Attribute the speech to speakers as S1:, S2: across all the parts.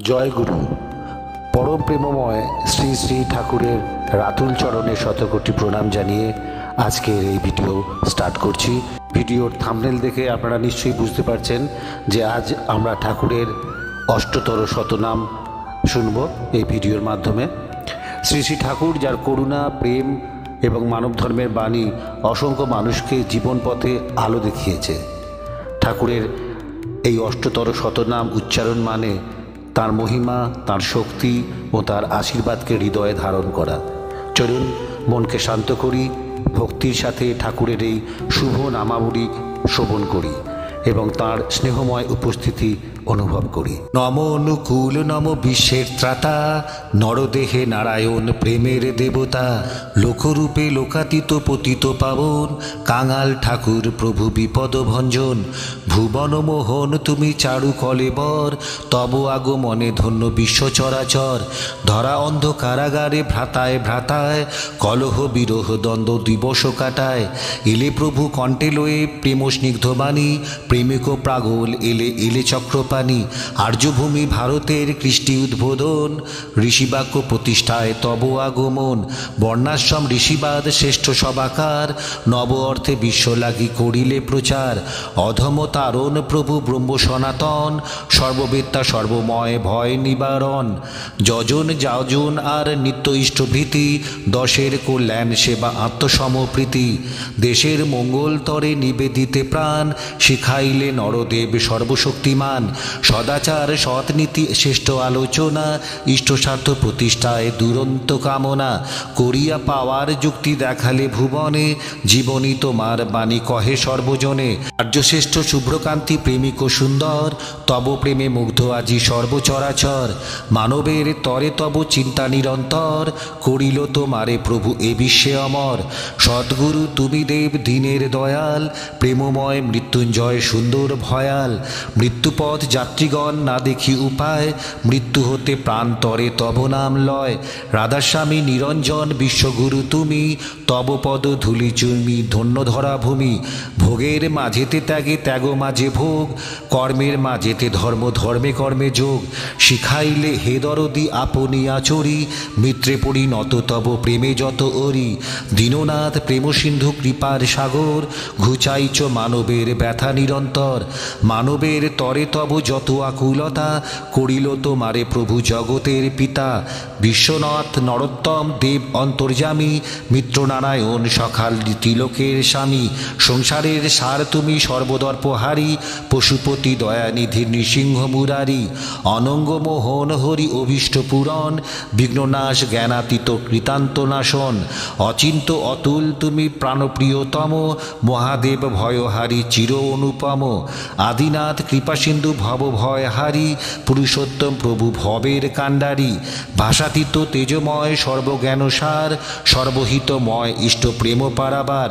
S1: জয় গুরু। পরম প্রেমময় শ্রী শ্রী ঠাকুরের রাতুল চরণে শতকোটি প্রণাম জানিয়ে আজকের এই ভিডিও স্টার্ট করছি। ভিডিওর থাম্বনেল দেখে আপনারা নিশ্চয়ই বুঝতে পারছেন যে আজ আমরা ঠাকুরের অষ্টতর শতনাম শুনব এই ভিডিওর মাধ্যমে। শ্রী শ্রী ঠাকুর, যার করুণা, প্রেম এবং মানব ধর্মের বাণী অসংখ্য মানুষকে জীবন পথে আলো দেখিয়েছে। ঠাকুরের এই অষ্টতর শতনাম উচ্চারণ মানে তার মহিমা, তার শক্তি ও তার আশীর্বাদকে হৃদয়ে ধারণ করা। চলুন মনকে শান্ত করি, ভক্তির সাথে ঠাকুরের এই শুভ নামাবলী শ্রবণ করি এবং তার স্নেহময় উপস্থিতি অনুভব করি। নম অনুকূল নম বিশ্বের ত্রাতা, নরদেহে নারায়ণ প্রেমের দেবতা, লোকরূপে লোকাতীত পতিত পাবন, কাঙাল ঠাকুর প্রভু বিপদ ভঞ্জন। ভুবন মোহন তুমি চারু কলেবর, তব আগমনে ধন্য বিশ্ব চরাচর। ধরা অন্ধ কারাগারে ভ্রাতায় ভ্রাতায়, কলহ বিরহ দ্বন্দ্ব দিবস কাটায়। এলে প্রভু কণ্ঠে লয়ে প্রেম স্নিগ্ধ বাণী, প্রেমিক প্রাগল এলে এলে চক্রপাণী। আর্যভূমি ভারতের কৃষ্টি উদ্বোধন, ঋষিবাক্য প্রতিষ্ঠায় তব আগমন। বর্ণাশ্রম ঋষিবাদ শ্রেষ্ঠ সবাকার, নব অর্থে বিশ্ব লাগি করিলে প্রচার। অধম তারণ প্রভু ব্রহ্ম সনাতন, সর্ববেত্তা সর্বময় ভয় নিবারণ। যজন যাজন আর নিত্য ইষ্টভীতি, দশের কল্যাণ সেবা আত্মসমপ্রীতি। দেশের মঙ্গল তরে নিবেদিতে প্রাণ, শিখাইলে নরদেব সর্বশক্তিমান। সদাচার সৎনীতি শ্রেষ্ঠ আলোচনা, ইষ্টস্বার্থ প্রতিষ্ঠায় দুরন্ত কামনা। করিয়া পাওয়ার যুক্তি দেখালে ভুবনে, জীবনী তোমার বাণী কহে সর্বজনে। আর্যশ্রেষ্ঠ শুভ্রকান্তি প্রেমিক ও সুন্দর, তব প্রেমে মুগ্ধ আজি সর্বচরাচর। মানবের তরে তব চিন্তা নিরন্তর, করিল তোমারে প্রভু এ বিশ্বে অমর। সদ্গুরু তুমি দেব দিনের দয়াল, প্রেমময় মৃত্যুঞ্জয় সুন্দর ভয়াল। মৃত্যুপথ যাত্রীগণ না দেখি উপায়, মৃত্যু হতে প্রাণতরে তব নাম লয়। রাধাস্বামী নিরঞ্জন বিশ্বগুরু তুমি, তব পদ ধূলি চুর্মি ধন্য ধরা ভূমি। ভোগের মাঝেতে ত্যাগে ত্যাগ মাঝে ভোগ, কর্মের মাঝেতে ধর্ম ধর্মে কর্মে যোগ। শিখাইলে হে দরদি আপনি আচরি, মিত্রে পরিণত তব প্রেমে যত ওরি। দীননাথ প্রেম সিন্ধু কৃপার সাগর, ঘুচাইচ মানবের ব্যথা নিরন্তর। মানবের তরে তব যত আকুলতা, করিল তোমারে প্রভু জগতের পিতা। বিশ্বনাথ নরোত্তম দেব অন্তর্যামী, মিত্রনারায়ণ সখাল তিলকের স্বামী। সংসারের সার তুমি সর্বদর্পহারী, পশুপতি দয়ানিধির নৃসিংহ মুরারি। অনঙ্গ মোহন হরি অভীষ্ট পূরণ, বিঘ্ননাশ জ্ঞানাতীত কৃতান্ত নাশন। অচিন্ত অতুল তুমি প্রাণপ্রিয়তম, মহাদেব ভয়হারী চির অনুপম। আদিনাথ কৃপাসিন্ধু ভব ভয়হারী, পুরুষোত্তম প্রভু ভবের কাণ্ডারী। ভাষাতীত তেজময় সর্বজ্ঞানসার, সর্বহিতময় ইষ্ট প্রেম পারাবার।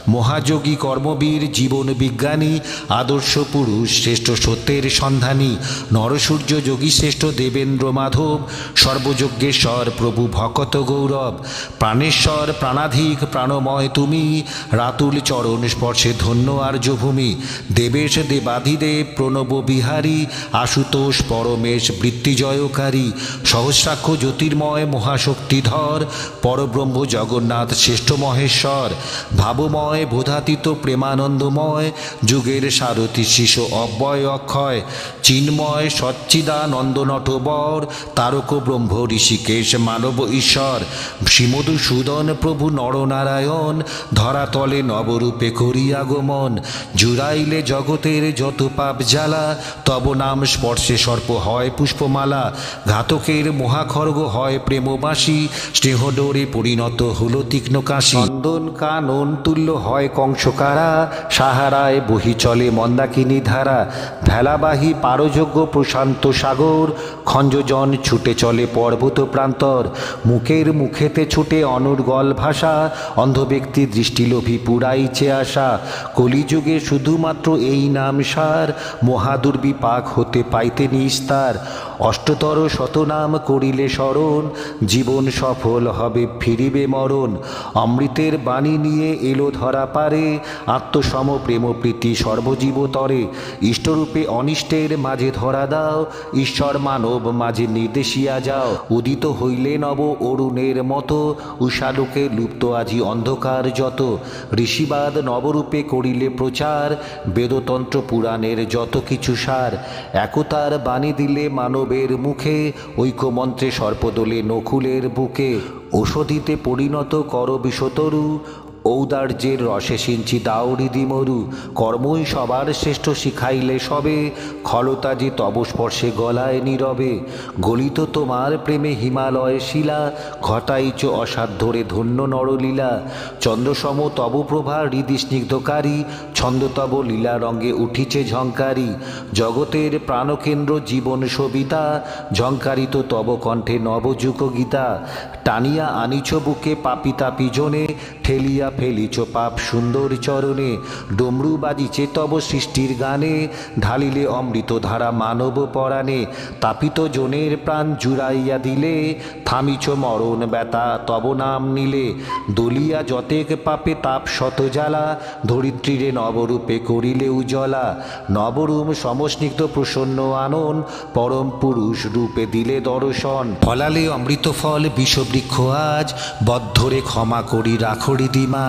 S1: মহাযোগী কর্মবীর জীবন বিজ্ঞানী, আদর্শ পুরুষ শ্রেষ্ঠ সত্যের সন্ধানী। নরসূর্য যোগী শ্রেষ্ঠ দেবেন্দ্র মাধব, সর্বযজ্ঞেশ্বর প্রভু ভকত গৌরব। প্রাণেশ্বর প্রাণাধিক প্রাণময় তুমি, রাতুল চরণ স্পর্শে ধন্য আর্যভূমি। দেবেশ দেবাধিদেব প্রণব বিহারী, আশুতোষ পরমেশ বৃত্তিজয়কারী। সহস্রাক্ষ জ্যোতির্ময় মহাশক্তিধর, পরব্রহ্ম জগন্নাথ শ্রেষ্ঠ মহেশ্বর। ভাবময় বোধাতীত প্রেমানন্দময়, যুগের সারথি শিশু অব্যয় অক্ষয়। চিন্ময় সচ্চিদানন্দ নটবর, তারক ব্রহ্ম ঋষিকেশ মানব ঈশ্বর। শ্রীমধুসূদন প্রভু নরনারায়ণ, ধরাতলে নবরূপে করি আগমন। জুড়াইলে জগতের যত পাপ জ্বালা, তব নাম স্পর্শে সর্প হয় পুষ্পমালা। ঘাতকের মহাখর্গ হয় প্রেমবাসী, স্নেহডোরে পরিণত হলো তীক্ষ্ণ কাশী। নন্দন কানন তুল্য হয় কংসকারা, সাহারায় বহি চলে মন্দাকিনী ধারা। ভেলাবাহী পারযোগ্য প্রশান্ত সাগর, খঞ্জজন ছুটে চলে পর্বত প্রান্তর। মুখের মুখেতে ছুটে অনর্গল ভাষা, অন্ধ ব্যক্তি দৃষ্টিলোভী পুরাইছে আশা। কলিযুগে শুধুমাত্র এই নাম সার, মহাদুর্বিপাক হতে পাইতে নিস্তার। অষ্টতর শতনাম করিলে স্মরণ, জীবন সফল হবে ফিরিবে মরণ। অমৃতের বাণী নিয়ে এলো ধরা পারে, আত্মসম প্রেম প্রীতি সর্বজীবতরে। ইষ্টরূপে অনিষ্টের মাঝে ধরা দাও, ঈশ্বর মানব মাঝে নির্দেশিয়া যাও। উদিত হইলে নব অরুণের মতো, উষালোকে লুপ্ত আজি অন্ধকার যত। ঋষিবাদ নবরূপে করিলে প্রচার, বেদতন্ত্র পুরাণের যত কিছু সার। একতার বাণী দিলে মানবের মুখে, ঐক্যমন্ত্রে সর্পদোলে নকুলের বুকে। ঔষধিতে পরিণত কর বিষতরু, ঔদার্যের রসে সিঞ্চি দাও হৃদি মরু। কর্মই সবার শ্রেষ্ঠ শিখাইলে সবে, খলতা যে তব স্পর্শে গলায় নীরবে। গলিত তোমার প্রেমে হিমালয় শিলা, ঘটাইচ অসাধ্যরে ধন্য নরলীলা। চন্দ্রসম তব প্রভা হৃদি স্নিগ্ধকারী, ছন্দ তব লীলা রঙ্গে উঠিছে ঝঙ্কারি। জগতের প্রাণকেন্দ্র জীবন সবিতা, ঝঙ্কারিত তব কণ্ঠে নবযুগ গীতা। টানিয়া আনিছ বুকে পাপি তাপি জনে, ঠেলিয়া ফেলিছ পাপ সুন্দর চরণে। ডমরু বাজিছে তব সৃষ্টির গানে, ঢালিলে অমৃত ধারা মানব পরাণে। তাপিত জনের প্রাণ জুড়াইয়া দিলে, থামিছ মরণ ব্যথা তব নাম নিলে। দলিয়া যতেক পাপে তাপ শত জ্বালা, ধরিত্রীরে নবরূপে করিলে উজ্জ্বলা। নবরূপ সমস্নিগ্ধ প্রসন্ন আনন, পরম পুরুষ রূপে দিলে দর্শন। ফলালে অমৃত ফল বিষবৃক্ষ আজ, বদ্ধরে ক্ষমা করি রাখরি দিমাজ।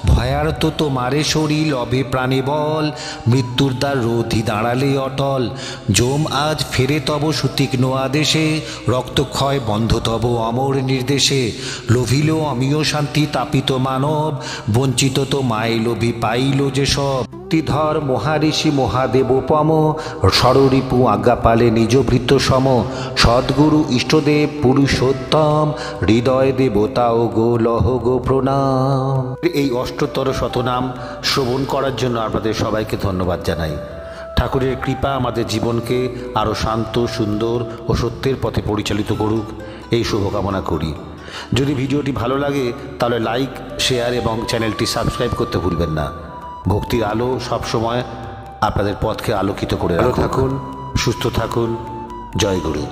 S1: ভয়ার্ত তোমারে শরীর লবে প্রাণে বল, মৃত্যুর দ্বার রোধি দাঁড়ালে অটল। যম আজ ফেরে তব সুতীক্ষ্ণ আদেশে, রক্তক্ষয় বন্ধ তব অমর নির্দেশে। লোভিল অমিয় শান্তি তাপিত মানব, বঞ্চিত তো মায় লোভী পাইল যে সব। ধর মহারিষি মহাদেবোপম, ষড়রিপু আজ্ঞা পালে নিজ ভৃত্য সম। সদ্গুরু ইষ্টদেব পুরুষোত্তম, হৃদয় দেবতা ও গো লহ গো প্রণাম। এই অষ্টতর শতনাম শ্রবণ করার জন্য আপনাদের সবাইকে ধন্যবাদ জানাই। ঠাকুরের কৃপা আমাদের জীবনকে আরও শান্ত, সুন্দর ও সত্যের পথে পরিচালিত করুক, এই শুভকামনা করি। যদি ভিডিওটি ভালো লাগে তাহলে লাইক, শেয়ার এবং চ্যানেলটি সাবস্ক্রাইব করতে ভুলবেন না। ভক্তির আলো সবসময় আপনাদের পথকে আলোকিত করে রাখুন। ভালো থাকুন, সুস্থ থাকুন। জয় গুরু।